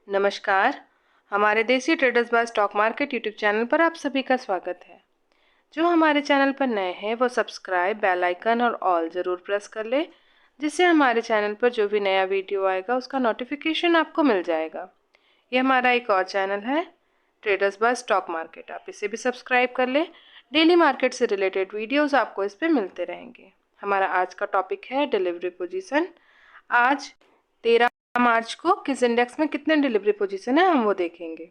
नमस्कार। हमारे Desi traders by stock market YouTube channel पर आप सभी का स्वागत है। जो हमारे चैनल पर नए हैं वो सब्सक्राइब, बेल आइकन और ऑल ज़रूर प्रेस कर ले, जिससे हमारे चैनल पर जो भी नया वीडियो आएगा उसका नोटिफिकेशन आपको मिल जाएगा। ये हमारा एक और चैनल है ट्रेडर्स बाय स्टॉक मार्केट, आप इसे भी सब्सक्राइब कर ले। डेली मार्केट से रिलेटेड वीडियोज़ आपको इस पर मिलते रहेंगे। हमारा आज का टॉपिक है डिलीवरी पोजीशन। आज 13 मार्च को किस इंडेक्स में कितने डिलीवरी पोजीशन है हम वो देखेंगे।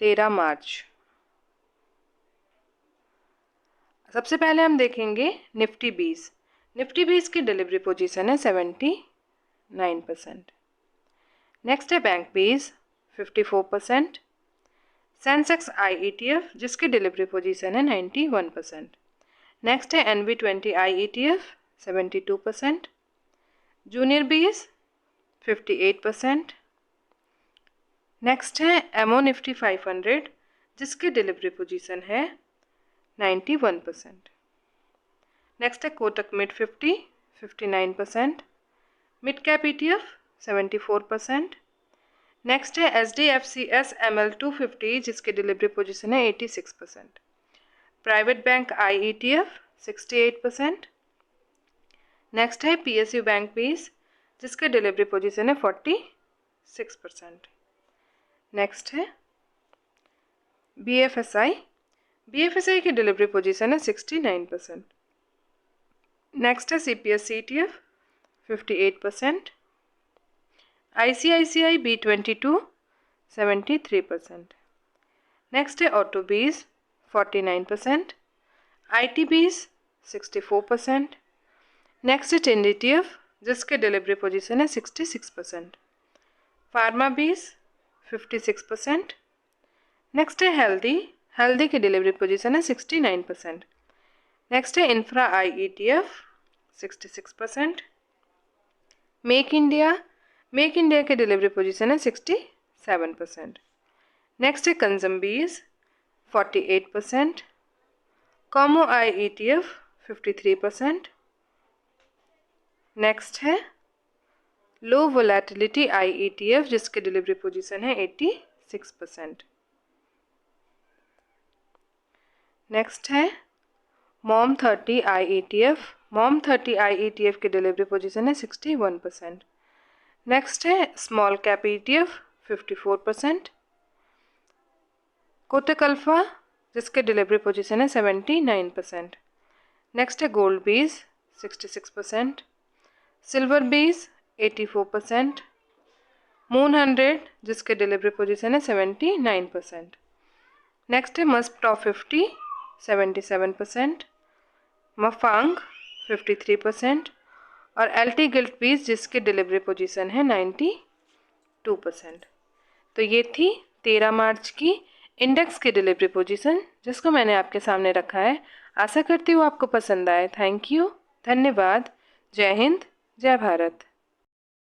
13 मार्च। सबसे पहले हम देखेंगे निफ्टी 20। निफ्टी 20 की डिलीवरी पोजीशन है 79%। नेक्स्ट है बैंक 20 54%। सेंसेक्स IETF जिसकी डिलीवरी पोजीशन है 91%। नेक्स्ट है NV20 IETF 72%। जूनियर 20 58%। नेक्स्ट है एमओ निफ्टी 500 जिसकी डिलीवरी पोजीशन है 91%। नेक्स्ट है Kotak mid 50 59%। Mid cap ETF 74%। Next है SDFCS ML 250 जिसकी डिलीवरी पोजीशन है 86%। Private bank IETF 68%। नेक्स्ट है PSU बैंक 20 जिसकी डिलीवरी पोजीशन है 46%। नेक्स्ट है BFSI की डिलीवरी पोजीशन है 69%। नेक्स्ट है CPS ETF 58%। ICICI B22 73%। Next है ऑटो बीज 49%। IT बीज 64%। नेक्स्ट है टिंड ETF जिसके डिलीवरी पोजीशन है 66%। फार्मा बीज 56%। नेक्स्ट है हेल्दी की डिलीवरी पोजीशन है 69%। नेक्स्ट है इंफ्रा IETF 66%। मेक इंडिया की डिलीवरी पोजीशन है 67%। नेक्स्ट है कंज्यूम बीज 48%। कॉमो IETF 53%। नेक्स्ट है लो वोलेटिलिटी IETF जिसकी डिलीवरी पोजीशन है 86%। नेक्स्ट है मॉम 30 IETF की डिलीवरी पोजीशन है 61%। नेक्स्ट है small cap ETF 54%। Kotak alpha जिसके डिलीवरी पोजीशन है 79%। नेक्स्ट है गोल्ड बीज 66%। सिल्वर बीज 84%। मून 100 जिसके डिलीवरी पोजीशन है 79%। नेक्स्ट है मस्प टॉप 50 77%। मफांग 53% और LT गिल्ट बीज जिसकी डिलीवरी पोजीशन है 92%। तो ये थी 13 मार्च की इंडेक्स की डिलीवरी पोजीशन जिसको मैंने आपके सामने रखा है। आशा करती हूँ आपको पसंद आए। थैंक यू, धन्यवाद। जय हिंद, जय भारत।